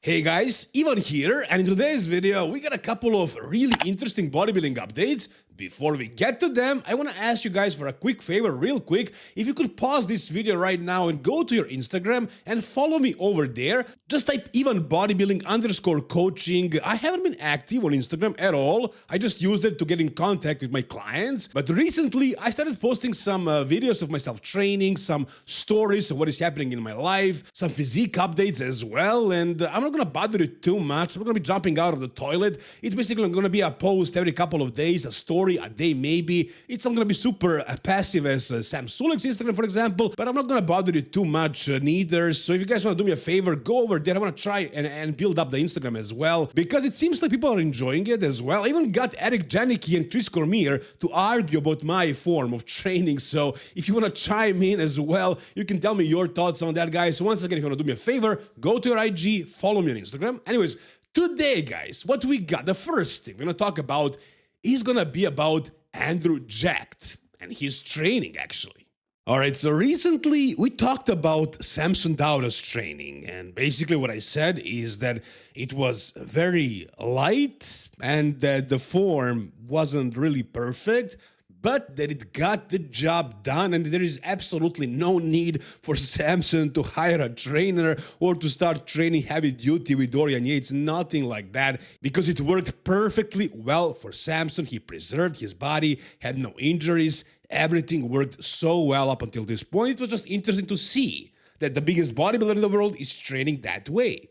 Hey guys, Ivan here, and in today's video we got a couple of really interesting bodybuilding updates. Before we get to them, I want to ask you guys for a quick favor, real quick. If you could pause this video right now and go to your Instagram and follow me over there. Just type Ivan Bodybuilding _coaching. I haven't been active on Instagram at all. I just used it to get in contact with my clients. But recently, I started posting some videos of myself training, some stories of what is happening in my life, some physique updates as well. And I'm not going to bother you too much. I'm going to be jumping out of the toilet. It's basically going to be a post every couple of days, a story a day maybe. It's not going to be super passive as Sam Sulek's Instagram, for example, but I'm not going to bother you too much neither. So if you guys want to do me a favor, go over there. I want to try and build up the Instagram as well, because it seems like people are enjoying it as well. I even got Eric Janicki and Chris Cormier to argue about my form of training. So if you want to chime in as well, you can tell me your thoughts on that, guys. So once again, if you want to do me a favor, go to your IG, follow me on Instagram. Anyways, today, guys, what we got, the first thing we're going to talk about is gonna be about Andrew Jacked and his training, actually. Alright, so recently we talked about Samson Dauda's training, and basically what I said is that it was very light and that the form wasn't really perfect, but that it got the job done, and there is absolutely no need for Samson to hire a trainer or to start training heavy duty with Dorian Yates, nothing like that, because it worked perfectly well for Samson. He preserved his body, had no injuries, everything worked so well up until this point. It was just interesting to see that the biggest bodybuilder in the world is training that way.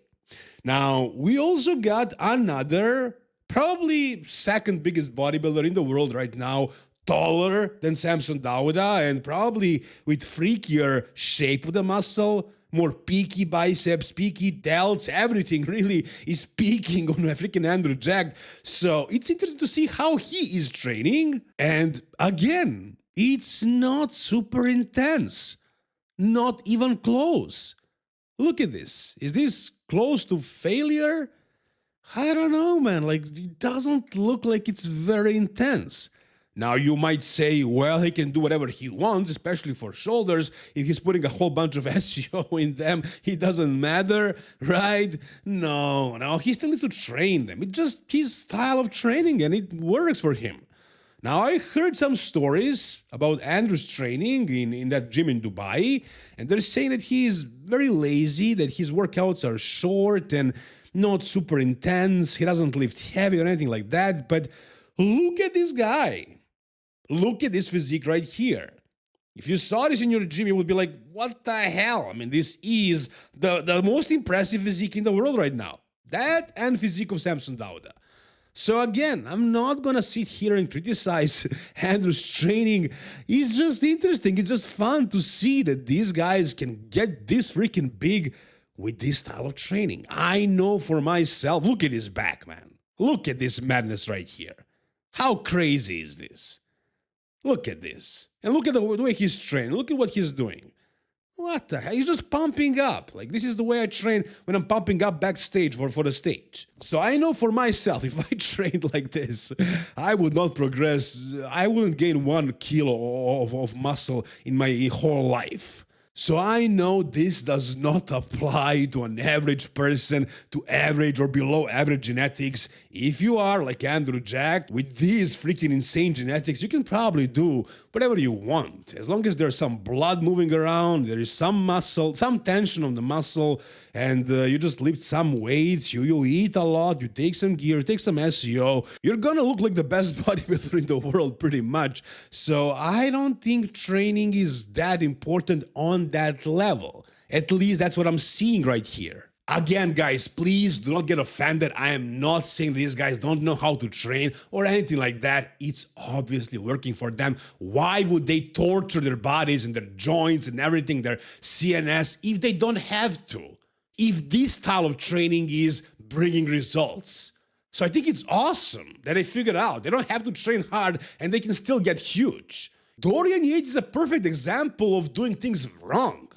Now, we also got another, probably second biggest bodybuilder in the world right now, taller than Samson Dauda and probably with freakier shape of the muscle, more peaky biceps, peaky delts, everything really is peaking on freaking Andrew Jacked. So it's interesting to see how he is training. And again, it's not super intense, not even close. Look at this. Is this close to failure? I don't know, man. Like, it doesn't look like it's very intense. Now, you might say, well, he can do whatever he wants, especially for shoulders. If he's putting a whole bunch of SEO in them, it doesn't matter, right? No, he still needs to train them. It's just his style of training, and it works for him. Now, I heard some stories about Andrew's training in that gym in Dubai, and they're saying that he's very lazy, that his workouts are short and not super intense. He doesn't lift heavy or anything like that, but look at this guy. Look at this physique right here. If you saw this in your gym, you would be like, what the hell? I mean, this is the most impressive physique in the world right now. That and physique of Samson Dauda. So again, I'm not gonna sit here and criticize Andrew's training. It's just interesting. It's just fun to see that these guys can get this freaking big with this style of training. I know for myself. Look at his back, man. Look at this madness right here. How crazy is this? Look at this. And look at the way he's training. Look at what he's doing. What the hell? He's just pumping up. Like, this is the way I train when I'm pumping up backstage for the stage. So I know for myself, if I trained like this, I would not progress. I wouldn't gain 1 kilo of muscle in my whole life. So I know this does not apply to an average person, to average or below average genetics. If you are like Andrew Jacked with these freaking insane genetics, you can probably do whatever you want. As long as there's some blood moving around, there is some muscle, some tension on the muscle, and you just lift some weights, you eat a lot, you take some gear, take some SEO, you're gonna look like the best bodybuilder in the world pretty much. So I don't think training is that important on that level. At least that's what I'm seeing right here. Again, guys, please do not get offended. I am not saying these guys don't know how to train or anything like that. It's obviously working for them. Why would they torture their bodies and their joints and everything, their CNS, if they don't have to? If this style of training is bringing results. So I think it's awesome that they figured out they don't have to train hard and they can still get huge. Dorian Yates is a perfect example of doing things wrong.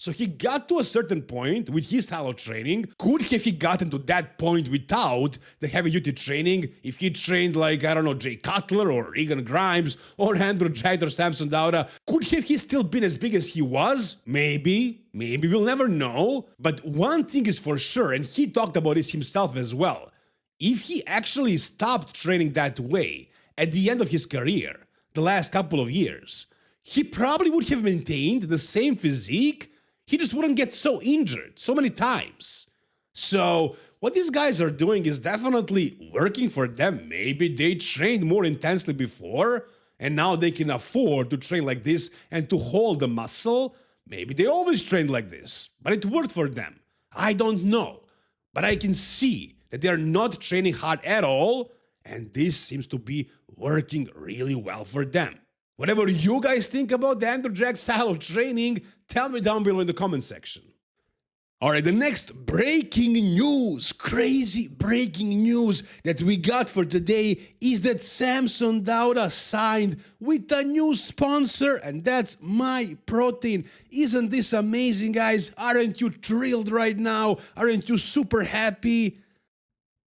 So he got to a certain point with his style of training. Could have he gotten to that point without the heavy duty training if he trained like, I don't know, Jay Cutler or Egan Grimes or Andrew Jade or Samson Dauda? Could have he still been as big as he was? Maybe. Maybe, we'll never know. But one thing is for sure, and he talked about this himself as well. If he actually stopped training that way at the end of his career, the last couple of years, he probably would have maintained the same physique. He just wouldn't get so injured so many times. So what these guys are doing is definitely working for them. Maybe they trained more intensely before, and now they can afford to train like this and to hold the muscle. Maybe they always trained like this, but it worked for them. I don't know. But I can see that they are not training hard at all, and this seems to be working really well for them. Whatever you guys think about the Andrew Jack style of training, tell me down below in the comment section. Alright, the next breaking news, crazy breaking news that we got for today is that Samson Dauda signed with a new sponsor, and that's My Protein. Isn't this amazing, guys? Aren't you thrilled right now? Aren't you super happy?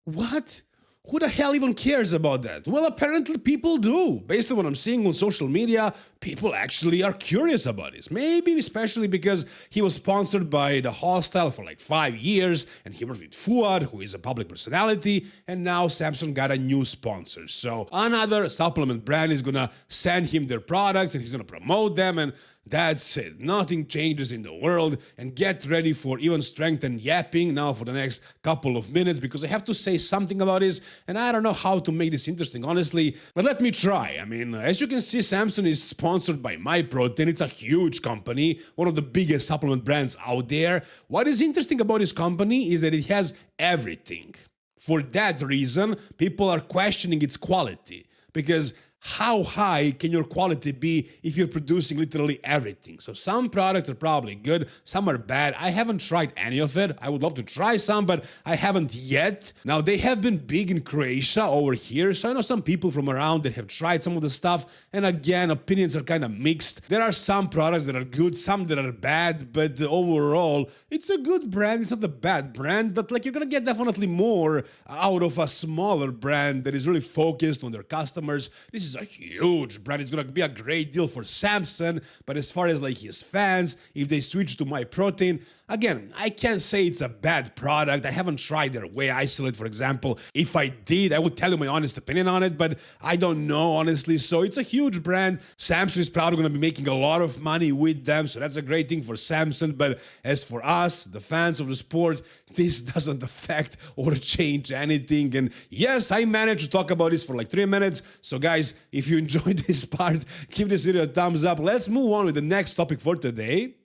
What? Who the hell even cares about that? Well, apparently people do. Based on what I'm seeing on social media, people actually are curious about this. Maybe especially because he was sponsored by the Hostile for like 5 years, and he worked with Fuad, who is a public personality, and now Samson got a new sponsor. So another supplement brand is gonna send him their products, and he's gonna promote them, and that's it. Nothing changes in the world. And get ready for even strengthened yapping now for the next couple of minutes, because I have to say something about this, and I don't know how to make this interesting, honestly, but let me try. I mean, as you can see, Samson is sponsored by My Protein. It's a huge company, one of the biggest supplement brands out there. What is interesting about this company is that it has everything. For that reason, people are questioning its quality, because how high can your quality be if you're producing literally everything? So some products are probably good, some are bad. I haven't tried any of it. I would love to try some, but I haven't yet. Now, they have been big in Croatia over here, so I know some people from around that have tried some of the stuff, and again, opinions are kind of mixed. There are some products that are good, some that are bad, but overall, it's a good brand. It's not a bad brand, but like, you're gonna get definitely more out of a smaller brand that is really focused on their customers. This is a huge brand. It's gonna be a great deal for Samson, but as far as like his fans, if they switch to My Protein, again, I can't say it's a bad product. I haven't tried their whey isolate, for example. If I did, I would tell you my honest opinion on it, but I don't know, honestly. So it's a huge brand. Samson is probably going to be making a lot of money with them, so that's a great thing for Samson. But as for us, the fans of the sport, this doesn't affect or change anything. And yes, I managed to talk about this for like 3 minutes. So guys, if you enjoyed this part, give this video a thumbs up. Let's move on with the next topic for today.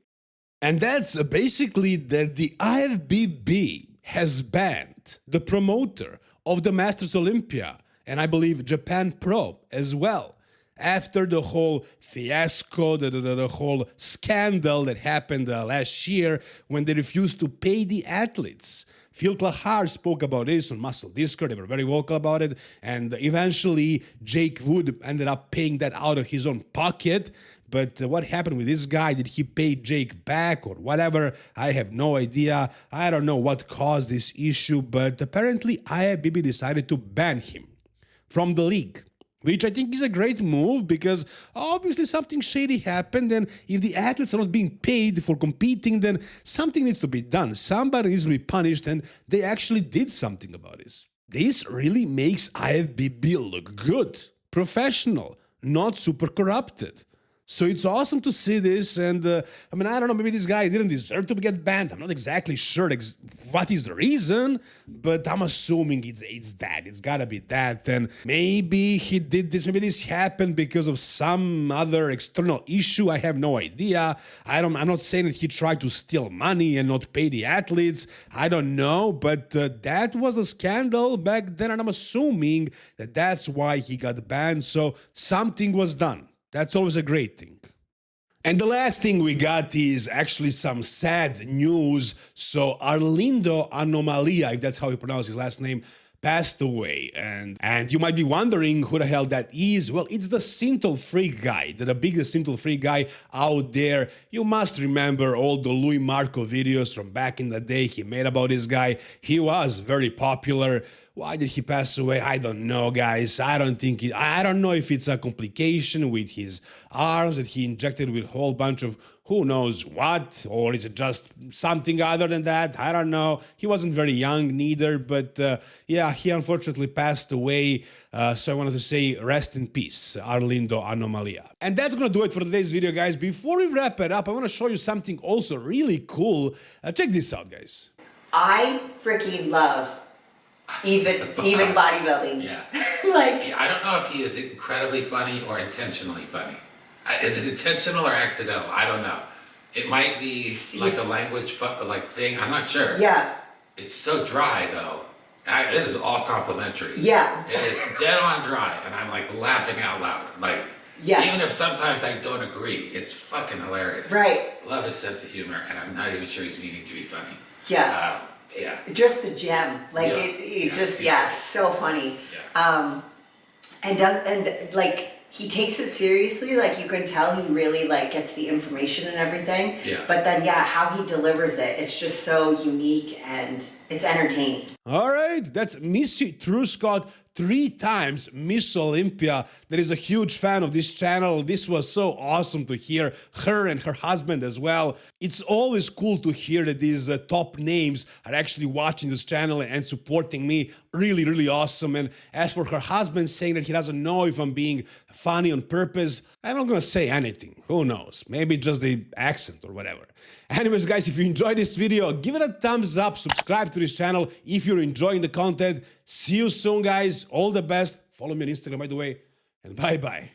And that's basically that the IFBB has banned the promoter of the Masters Olympia, and I believe Japan Pro as well, after the whole fiasco, the whole scandal that happened last year when they refused to pay the athletes. Phil Klahar spoke about this on Muscle Discord. They were very vocal about it. And eventually, Jake Wood ended up paying that out of his own pocket. But what happened with this guy? Did he pay Jake back or whatever? I have no idea. I don't know what caused this issue, but apparently IFBB decided to ban him from the league, which I think is a great move, because obviously something shady happened, and if the athletes are not being paid for competing, then something needs to be done. Somebody needs to be punished, and they actually did something about this. This really makes IFBB look good, professional, not super corrupted. So it's awesome to see this, and I mean, I don't know, maybe this guy didn't deserve to get banned. I'm not exactly sure what is the reason, but I'm assuming it's that. It's gotta be that, and maybe he did this, maybe this happened because of some other external issue. I have no idea. I'm not saying that he tried to steal money and not pay the athletes. I don't know, but that was a scandal back then, and I'm assuming that that's why he got banned, so something was done. That's always a great thing. And the last thing we got is actually some sad news. So Arlindo Anomalia, if that's how you pronounce his last name, passed away. And you might be wondering who the hell that is. Well, it's the Synthol Freak guy, the biggest Synthol Freak guy out there. You must remember all the Louis Marco videos from back in the day he made about this guy. He was very popular. Why did he pass away? I don't know, guys. I don't know if it's a complication with his arms that he injected with a whole bunch of who knows what, or is it just something other than that? I don't know. He wasn't very young neither, but yeah, he unfortunately passed away. So I wanted to say rest in peace, Arlindo Anomalia. And that's gonna do it for today's video, guys. Before we wrap it up, I wanna show you something also really cool. Check this out, guys. I freaking love even bodybuilding. Yeah. Like, I don't know if he is incredibly funny or intentionally funny. Is it intentional or accidental? I don't know. It might be like a language thing. I'm not sure. Yeah. It's so dry though. This is all complimentary. Yeah. It is dead on dry, and I'm like laughing out loud. Like, yes. even if sometimes I don't agree, it's fucking hilarious. Right. Love his sense of humor, and I'm not even sure he's meaning to be funny. Yeah. Yeah. Just a gem. Like Yeah. it just so funny. Yeah. And like he takes it seriously, like you can tell he really like gets the information and everything. Yeah. But then how he delivers it, it's just so unique and it's entertaining. All right, that's Missy Truscott, 3 times Miss Olympia, that is a huge fan of this channel. This was so awesome to hear, her and her husband as well. It's always cool to hear that these top names are actually watching this channel and supporting me. Really, really awesome. And as for her husband saying that he doesn't know if I'm being funny on purpose, I'm not gonna say anything. Who knows? Maybe just the accent or whatever. Anyways, guys, if you enjoyed this video, give it a thumbs up, subscribe to this channel if you're enjoying the content. See you soon, guys. All the best. Follow me on Instagram, by the way, and bye-bye.